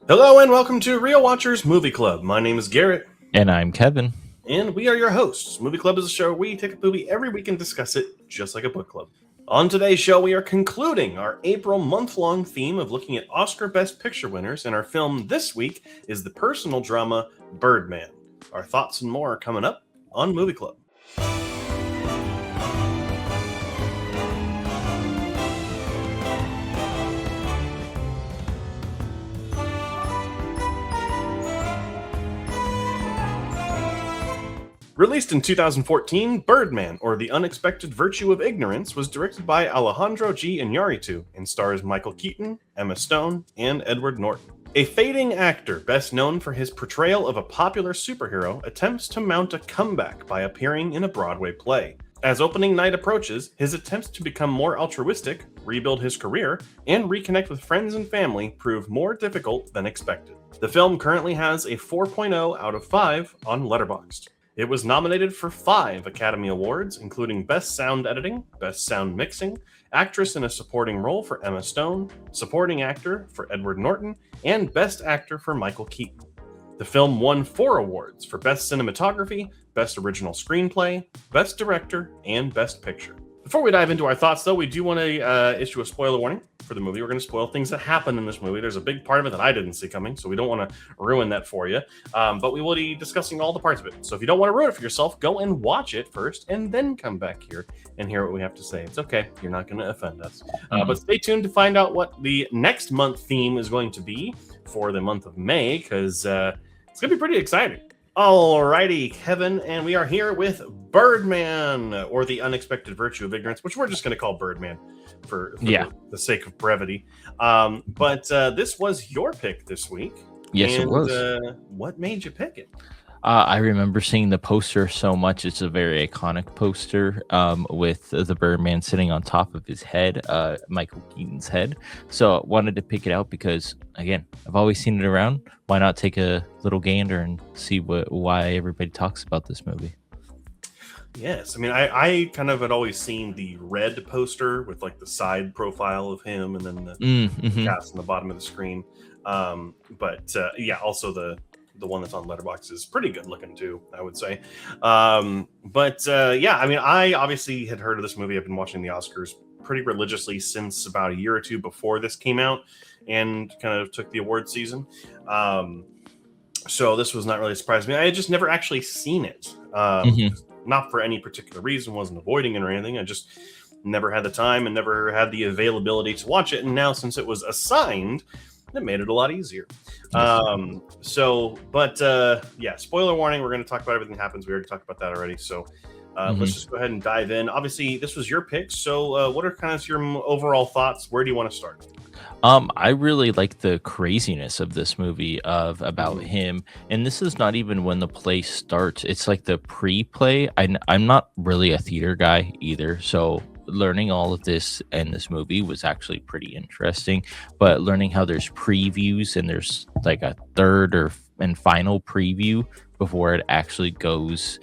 Hello and welcome to Real Watchers Movie Club. My name is Garrett. And I'm Kevin. And we are your hosts. Movie Club is a show where we take a movie every week and discuss it just like a book club. On today's show, we are concluding our April month-long theme of looking at Oscar Best Picture winners, and our film this week is the personal drama Birdman. Our thoughts and more are coming up on Movie Club. Released in 2014, Birdman, or The Unexpected Virtue of Ignorance, was directed by Alejandro G. Iñárritu and stars Michael Keaton, Emma Stone, and Edward Norton. A fading actor, best known for his portrayal of a popular superhero, attempts to mount a comeback by appearing in a Broadway play. As opening night approaches, his attempts to become more altruistic, rebuild his career, and reconnect with friends and family prove more difficult than expected. The film currently has a 4.0 out of 5 on Letterboxd. It was nominated for 5 Academy Awards, including Best Sound Editing, Best Sound Mixing, Actress in a Supporting Role for Emma Stone, Supporting Actor for Edward Norton, and Best Actor for Michael Keaton. The film won 4 awards for Best Cinematography, Best Original Screenplay, Best Director, and Best Picture. Before we dive into our thoughts, though, we do want to issue a spoiler warning for the movie. We're going to spoil things that happen in this movie. There's a big part of it that I didn't see coming, so we don't want to ruin that for you. But we will be discussing all the parts of it. So if you don't want to ruin it for yourself, go and watch it first and then come back here and hear what we have to say. It's okay. You're not going to offend us. But stay tuned to find out what the next month theme is going to be for the month of May, because it's going to be pretty exciting. Alrighty, Kevin, and we are here with Birdman, or The Unexpected Virtue of Ignorance, which we're just going to call Birdman for the sake of brevity. But this was your pick this week. Yes, it was. What made you pick it? I remember seeing the poster so much. It's a very iconic poster with the Birdman sitting on top of his head, Michael Keaton's head. So I wanted to pick it out because, again, I've always seen it around. Why not take a little gander and see why everybody talks about this movie? Yes, I mean, I kind of had always seen the red poster with like the side profile of him and then the cast on the bottom of the screen. Also the one that's on Letterboxd is pretty good looking too, I would say. I mean, I obviously had heard of this movie. I've been watching the Oscars pretty religiously since about a year or two before this came out and kind of took the award season. So this was not really a surprise to me. I had just never actually seen it. Not for any particular reason, wasn't avoiding it or anything. I just never had the time and never had the availability to watch it. And now since it was assigned, it made it a lot easier. Spoiler warning, we're going to talk about everything that happens. We already talked about that already. So let's just go ahead and dive in. Obviously, this was your pick. So what are kind of your overall thoughts? Where do you want to start? I really like the craziness of this movie about him. And this is not even when the play starts. It's like the pre-play. I'm not really a theater guy either. So learning all of this in this movie was actually pretty interesting, but learning how there's previews and there's like a third and final preview before it actually goes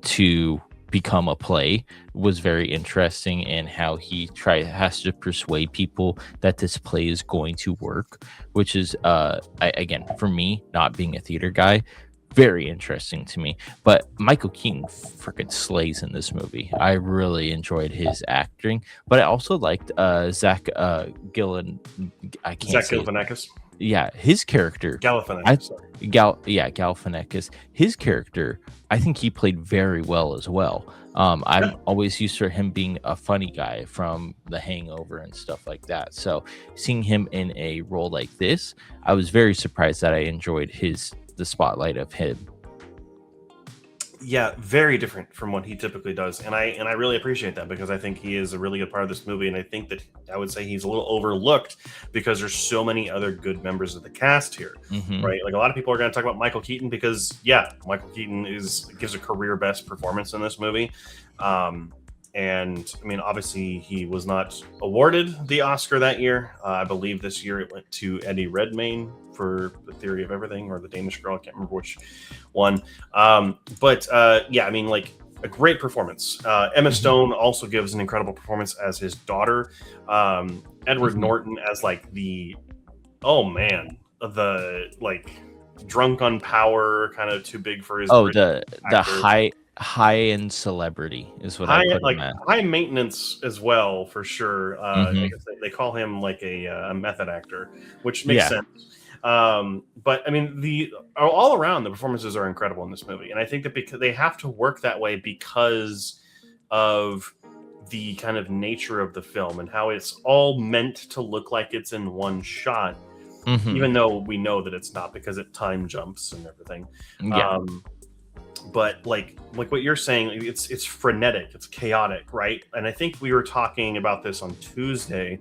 to become a play was very interesting, and how he has to persuade people that this play is going to work, which is again, for me, not being a theater guy, very interesting to me. But Michael Keaton freaking slays in this movie. I really enjoyed his acting, but I also liked Zach Galifianakis. Yeah, his character. Galifianakis. His character, I think he played very well as well. I'm always used to him being a funny guy from The Hangover and stuff like that. So seeing him in a role like this, I was very surprised that I enjoyed the spotlight of him. Yeah, very different from what he typically does, and I really appreciate that, because I think he is a really good part of this movie, and I think that I would say he's a little overlooked because there's so many other good members of the cast here, right? Like, a lot of people are going to talk about Michael Keaton because, Michael Keaton gives a career best performance in this movie. And I mean, obviously, he was not awarded the Oscar that year. I believe this year it went to Eddie Redmayne for The Theory of Everything, or The Danish Girl. I can't remember which one. I mean, like, a great performance. Emma Stone also gives an incredible performance as his daughter. Edward Norton as like the, the like drunk on power, kind of too big for his Oh, britches the actor. high end celebrity is what I put him at. High maintenance as well, for sure. I Hmm. guess they call him like a method actor, which makes Yeah. sense. But I mean, the all around the performances are incredible in this movie, and I think that because they have to work that way because of the kind of nature of the film and how it's all meant to look like it's in one shot, Hmm. even though we know that it's not because it time jumps and everything. Yeah. But like what you're saying, it's frenetic, it's chaotic, right? And I think we were talking about this on Tuesday,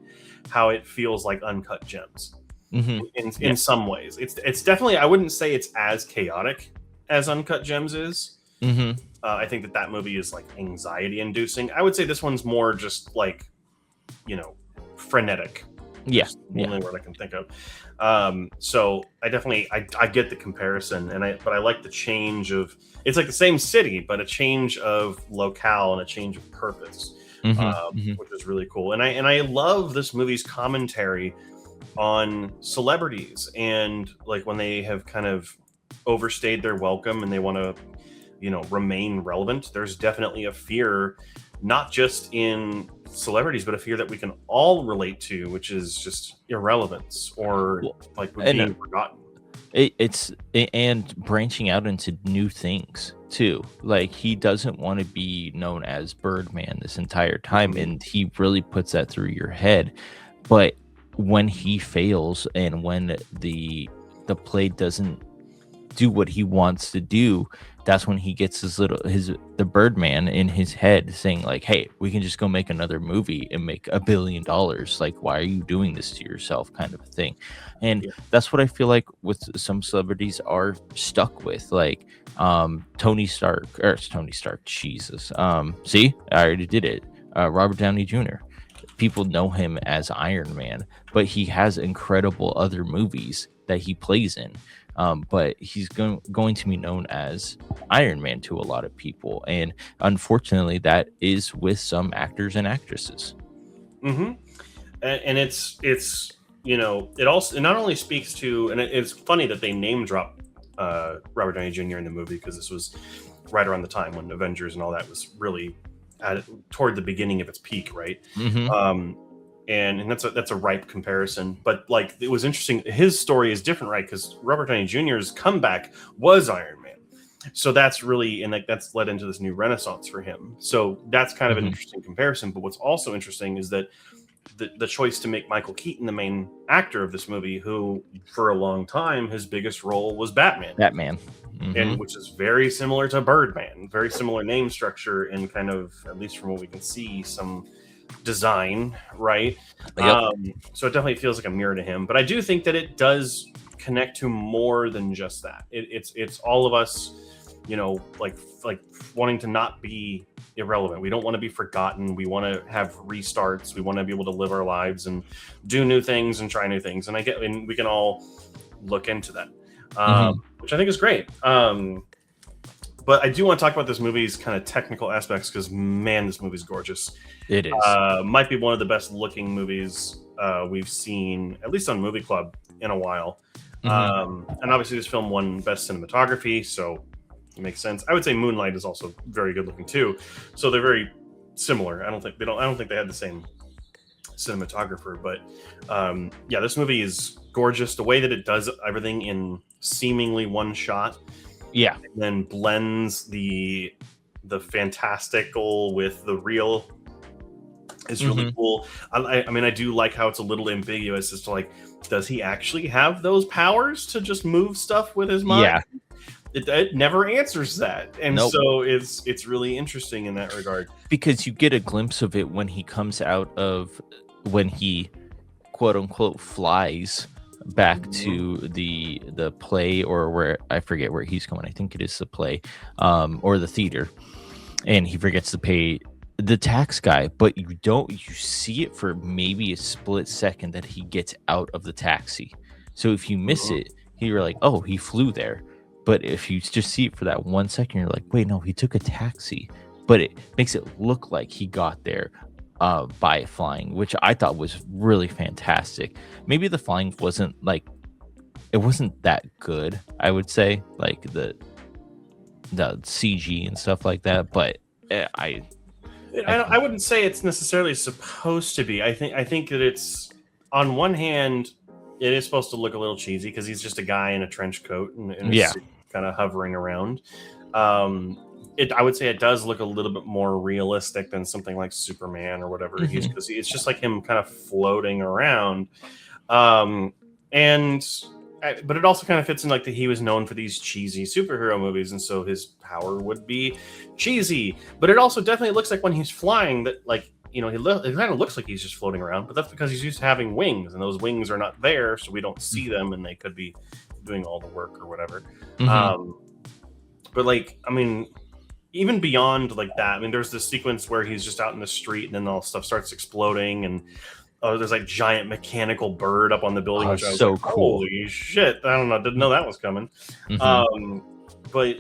how it feels like uncut gems Hmm. in Yeah. some ways. It's definitely, I wouldn't say it's as chaotic as Uncut Gems is. Hmm. I think that movie is like anxiety inducing. I would say this one's more just like, frenetic. Yeah. Just the only word I can think of. So I definitely I get the comparison, but I like the change of, it's like the same city, but a change of locale and a change of purpose, which is really cool. And I love this movie's commentary on celebrities and like when they have kind of overstayed their welcome and they want to remain relevant. There's definitely a fear, not just in celebrities, but a fear that we can all relate to, which is just irrelevance or like being forgotten. And branching out into new things too. Like he doesn't want to be known as Birdman this entire time, and he really puts that through your head. But when he fails and when the play doesn't do what he wants to do, that's when he gets the Birdman in his head saying like, hey, we can just go make another movie and make $1 billion. Like, why are you doing this to yourself, kind of a thing. And that's what I feel like with some celebrities are stuck with, like Tony Stark. Jesus. See, I already did it. Robert Downey Jr. People know him as Iron Man, but he has incredible other movies that he plays in. But he's going to be known as Iron Man to a lot of people, and unfortunately, that is with some actors and actresses. And it's it also, it not only speaks to, and it's funny that they name drop Robert Downey Jr. in the movie, because this was right around the time when Avengers and all that was really toward the beginning of its peak, right? And that's a ripe comparison. But like, it was interesting. His story is different, right? Because Robert Downey Jr.'s comeback was Iron Man, so that's really, and like that's led into this new renaissance for him. So that's kind of an interesting comparison. But what's also interesting is that the choice to make Michael Keaton the main actor of this movie, who for a long time his biggest role was Batman, and which is very similar to Birdman, very similar name structure, and kind of, at least from what we can see, some design, right? So it definitely feels like a mirror to him, but I do think that it does connect to more than just that. It's all of us, like wanting to not be irrelevant. We don't want to be forgotten. We want to have restarts. We want to be able to live our lives and do new things and try new things. And we can all look into that, which I think is great. But I do want to talk about this movie's kind of technical aspects, because man, this movie's gorgeous. It is. Might be one of the best looking movies we've seen, at least on Movie Club, in a while. And obviously this film won Best Cinematography, so it makes sense. I would say Moonlight is also very good looking too. So they're very similar. I don't think they had the same cinematographer, but this movie is gorgeous. The way that it does everything in seemingly one shot. Yeah. And then blends the fantastical with the real is really cool. I mean, I do like how it's a little ambiguous as to, like, does he actually have those powers to just move stuff with his mind? Yeah. It never answers that. And so it's really interesting in that regard. Because you get a glimpse of it when he comes out of, when he quote unquote flies back to the play, or where, I forget where he's going. I think it is the play, or the theater, and he forgets to pay the tax guy, but you see it for maybe a split second that he gets out of the taxi. So if you miss it, you're like, oh, he flew there. But if you just see it for that 1 second, you're like, wait, no, he took a taxi. But it makes it look like he got there by flying, which I thought was really fantastic. Maybe the flying wasn't like it wasn't that good, I would say, like the CG and stuff like that. But I wouldn't say it's necessarily supposed to be. I think that it's, on one hand, it is supposed to look a little cheesy because he's just a guy in a trench coat and a Yeah. suit kind of hovering around. I would say it does look a little bit more realistic than something like Superman or whatever. Because it's just like him kind of floating around. But it also kind of fits in like that he was known for these cheesy superhero movies, and so his power would be cheesy. But it also definitely looks like when he's flying that, like, you know, it kind of looks like he's just floating around, but that's because he's used to having wings, and those wings are not there, so we don't see them, and they could be doing all the work or whatever. But like, I mean, even beyond like that, I mean, there's this sequence where he's just out in the street, and then all stuff starts exploding, and there's like giant mechanical bird up on the building, which I was so like, cool. holy shit! I don't know, didn't know that was coming. But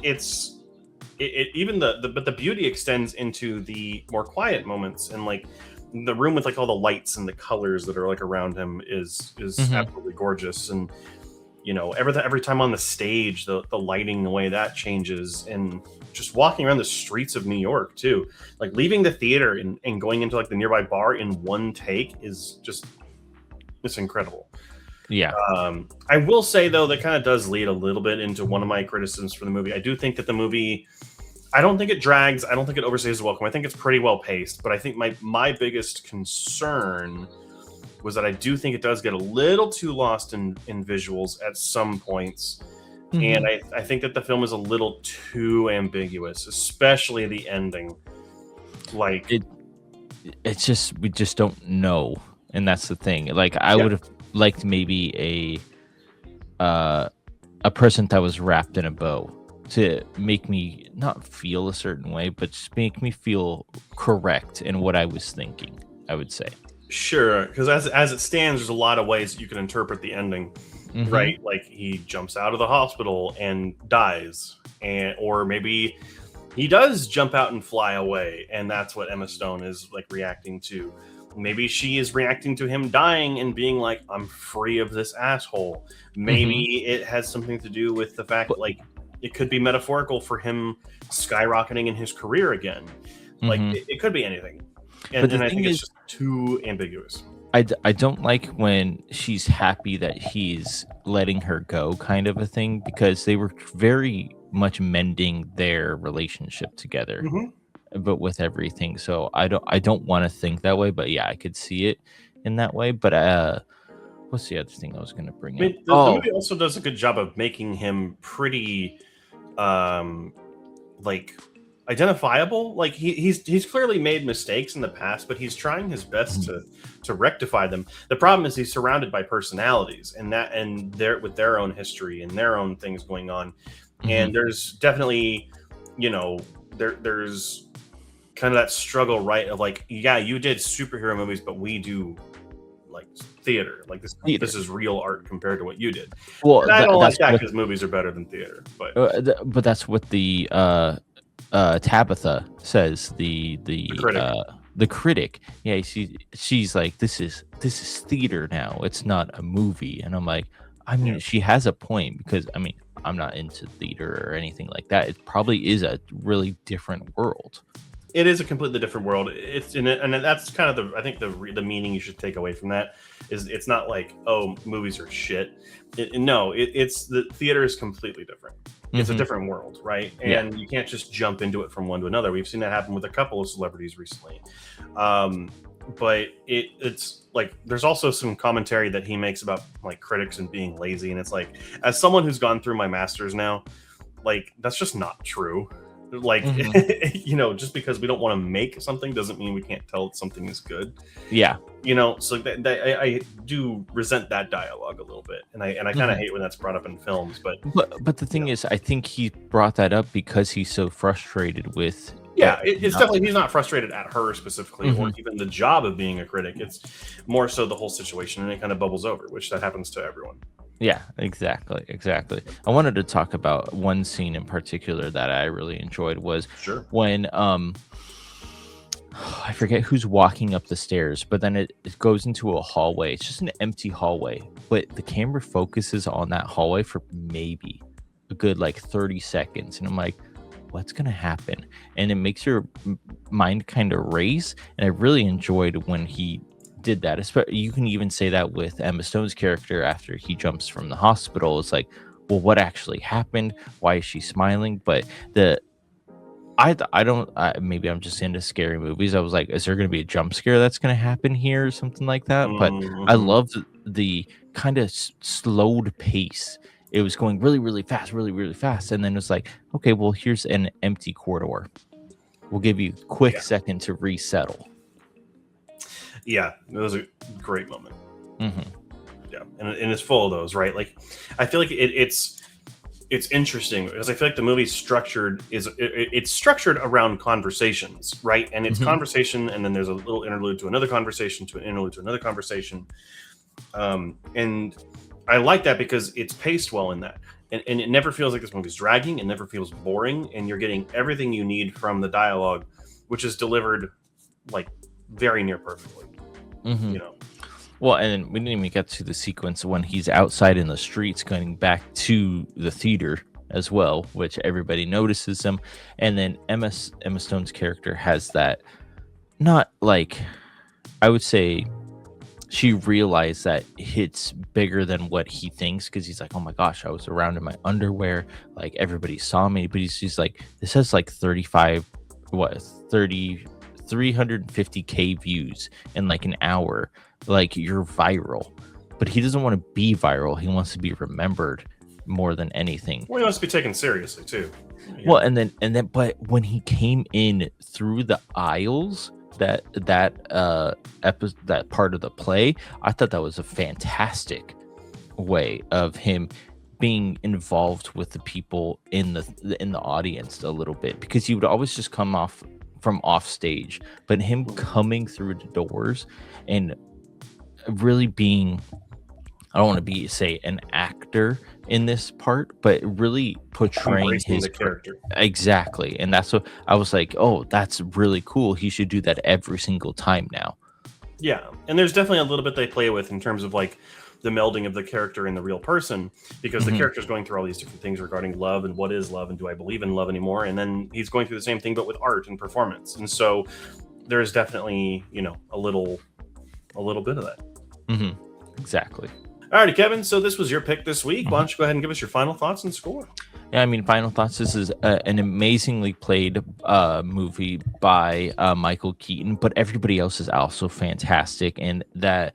even the beauty extends into the more quiet moments, and like the room with like all the lights and the colors that are like around him is absolutely gorgeous. And you know, every time on the stage, the lighting, the way that changes, and just walking around the streets of New York too, like leaving the theater and going into like the nearby bar in one take is just, it's incredible. Yeah. I will say though, that kind of does lead a little bit into one of my criticisms for the movie. I do think that the movie, I don't think it drags. I don't think it overstays the welcome. I think it's pretty well paced, but I think my biggest concern was that I do think it does get a little too lost in visuals at some points. And I think that the film is a little too ambiguous, especially the ending. Like it's just, we just don't know, and that's the thing. Like I would have liked maybe a present that was wrapped in a bow to make me not feel a certain way, but just make me feel correct in what I was thinking, I would say. Sure, because as it stands, there's a lot of ways that you can interpret the ending, right? Like he jumps out of the hospital and dies, or maybe he does jump out and fly away, and that's what Emma Stone is like reacting to. Maybe she is reacting to him dying and being like, I'm free of this asshole. Maybe it has something to do with the fact that, like, it could be metaphorical for him skyrocketing in his career again. Like, it could be anything. And I think it's just too ambiguous. I don't like when she's happy that he's letting her go, kind of a thing, because they were very much mending their relationship together. But with everything, so I don't want to think that way, but yeah, I could see it in that way. But what's the other thing I was going to bring up? The movie also does a good job of making him pretty like identifiable. Like he's clearly made mistakes in the past, but he's trying his best to rectify them. The problem is he's surrounded by personalities, and they're with their own history and their own things going on. And there's definitely, you know, there's kind of that struggle, right? Of like, yeah, you did superhero movies, but we do like theater. Like this is real art compared to what you did. Well, and I don't like that because movies are better than theater. But that's what the Tabitha says. The critic. Yeah, she's like, this is theater now. It's not a movie. And I'm like, I mean, she has a point, because I mean, I'm not into theater or anything like that. It probably is a really different world. It is a completely different world. It's in it, and that's kind of I think the meaning you should take away from that is it's not like, oh, movies are shit. It's the theater is completely different. It's a different world, right? And you can't just jump into it from one to another. We've seen that happen with a couple of celebrities recently. But it's like there's also some commentary that he makes about like critics and being lazy, and it's like, as someone who's gone through my master's now, like that's just not true. Like, you know, just because we don't want to make something doesn't mean we can't tell something is good. Yeah. You know, so I do resent that dialogue a little bit, and I kind of hate when that's brought up in films. But the thing is, I think he brought that up because he's so frustrated with. Yeah, it's definitely, he's not frustrated at her specifically, or even the job of being a critic. It's more so the whole situation, and it kind of bubbles over, which that happens to everyone. Yeah, exactly. I wanted to talk about one scene in particular that I really enjoyed was when I forget who's walking up the stairs, but then it goes into a hallway. It's just an empty hallway, but the camera focuses on that hallway for maybe a good like 30 seconds. And I'm like, what's going to happen? And it makes your mind kind of race. And I really enjoyed when he did that. You can even say that with Emma Stone's character after he jumps from the hospital. It's like, well, what actually happened? Why is she smiling? But maybe I'm just into scary movies. I was like, is there going to be a jump scare that's going to happen here or something like that? But I Mm-hmm. loved the kind of slowed pace. It was going really, really fast, really, really fast. And then it's like, okay, well, here's an empty corridor. We'll give you a quick second to resettle. Yeah, it was a great moment. Mm-hmm. Yeah, and it's full of those, right? Like, I feel like it's interesting because I feel like the movie's structured it's structured around conversations, right? And it's conversation, and then there's a little interlude to another conversation, to an interlude to another conversation, and I like that because it's paced well in that, and it never feels like this movie's dragging. It never feels boring, and you're getting everything you need from the dialogue, which is delivered like very near perfectly. You know. Well, and we didn't even get to the sequence when he's outside in the streets going back to the theater as well, which everybody notices him. And then Emma Stone's character has that, not like, I would say she realized that it's bigger than what he thinks, because he's like, oh my gosh, I was around in my underwear. Like, everybody saw me. But he's like, this has like 350K views in like an hour. Like, you're viral. But he doesn't want to be viral. He wants to be remembered more than anything. Well, he wants to be taken seriously too. Yeah. Well, and then but when he came in through the aisles, that part of the play, I thought that was a fantastic way of him being involved with the people in the audience a little bit, because he would always just come from off stage, but him coming through the doors and really being, I don't want to say an actor in this part, but really portraying his character. Exactly. And that's what I was like, oh, that's really cool. He should do that every single time now. Yeah. And there's definitely a little bit they play with in terms of like the melding of the character and the real person, because the character's going through all these different things regarding love and what is love and do I believe in love anymore? And then he's going through the same thing, but with art and performance. And so there's definitely, a little bit of that. Exactly. Alrighty, Kevin. So this was your pick this week. Why don't you go ahead and give us your final thoughts and score? Yeah, I mean, final thoughts. This is an amazingly played movie by Michael Keaton, but everybody else is also fantastic, and that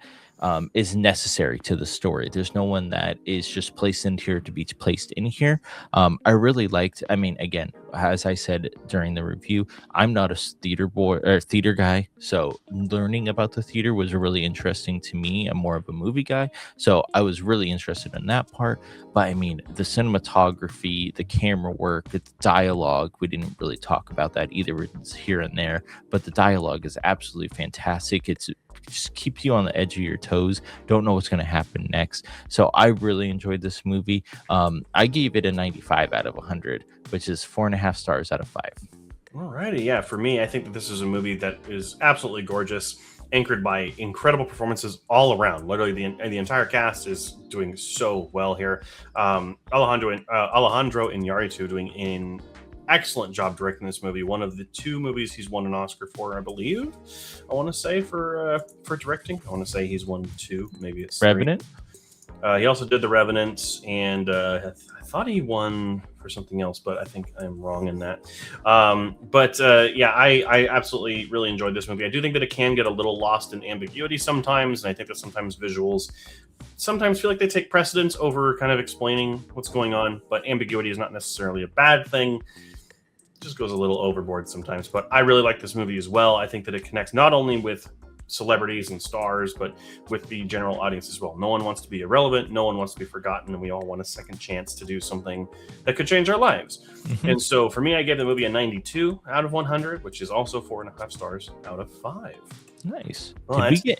is necessary to the story. There's no one that is just placed in here to be placed in here. I really liked, I mean, again, as I said during the review, I'm not a theater boy or theater guy. So learning about the theater was really interesting to me. I'm more of a movie guy. So I was really interested in that part. But I mean, the cinematography, the camera work, the dialogue, we didn't really talk about that either. It's here and there, but the dialogue is absolutely fantastic. It just keeps you on the edge of your toes. Don't know what's going to happen next. So I really enjoyed this movie. I gave it a 95 out of 100, which is 4.5 stars out of 5. Alrighty, yeah. For me, I think that this is a movie that is absolutely gorgeous, anchored by incredible performances all around. Literally, the entire cast is doing so well here. Alejandro Iñárritu doing an excellent job directing this movie. One of the 2 movies he's won an Oscar for, I believe. I want to say for directing. I want to say he's won 2, maybe it's 3. Revenant. He also did The Revenant, and I thought he won for something else, but I think I'm wrong in that. Yeah, I absolutely really enjoyed this movie. I do think that it can get a little lost in ambiguity sometimes, and I think that sometimes visuals sometimes feel like they take precedence over kind of explaining what's going on, but ambiguity is not necessarily a bad thing. It just goes a little overboard sometimes, but I really like this movie as well. I think that it connects not only with celebrities and stars, but with the general audience as well. No one wants to be irrelevant. No one wants to be forgotten. And we all want a second chance to do something that could change our lives. And so for me, I gave the movie a 92 out of 100, which is also 4.5 stars out of 5. Nice. Well, did we get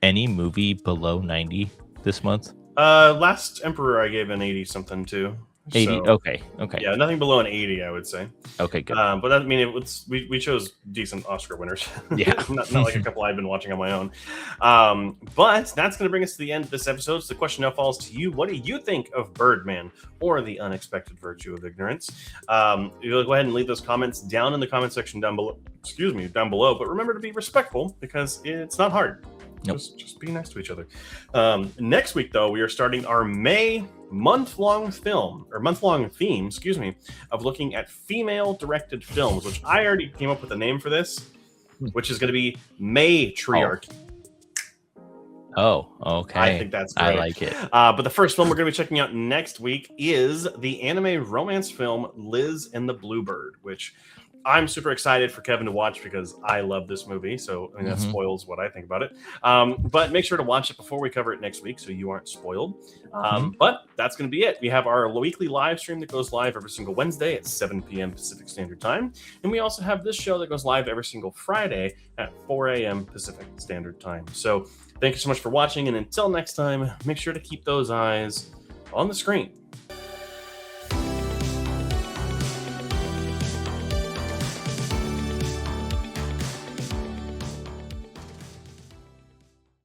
any movie below 90 this month? Last Emperor, I gave an 80 something too. 80. So, Okay. yeah, nothing below an 80, I would say. Okay, good. But that, I mean, we chose decent Oscar winners. Yeah. not like a couple I've been watching on my own. But that's going to bring us to the end of this episode. So the question now falls to you. What do you think of Birdman or the unexpected virtue of ignorance? You'll go ahead and leave those comments down in the comment section down below. Down below. But remember to be respectful because it's not hard. Nope. Just be nice to each other. Next week, though, we are starting our May month-long theme, of looking at female-directed films, which I already came up with a name for this, which is going to be Matriarchy. Oh, okay. I think that's great. I like it. But the first film we're going to be checking out next week is the anime romance film Liz and the Bluebird, which I'm super excited for Kevin to watch because I love this movie. So I mean, that spoils what I think about it. But make sure to watch it before we cover it next week so you aren't spoiled. But that's going to be it. We have our weekly live stream that goes live every single Wednesday at 7 p.m. Pacific Standard Time. And we also have this show that goes live every single Friday at 4 a.m. Pacific Standard Time. So thank you so much for watching. And until next time, make sure to keep those eyes on the screen.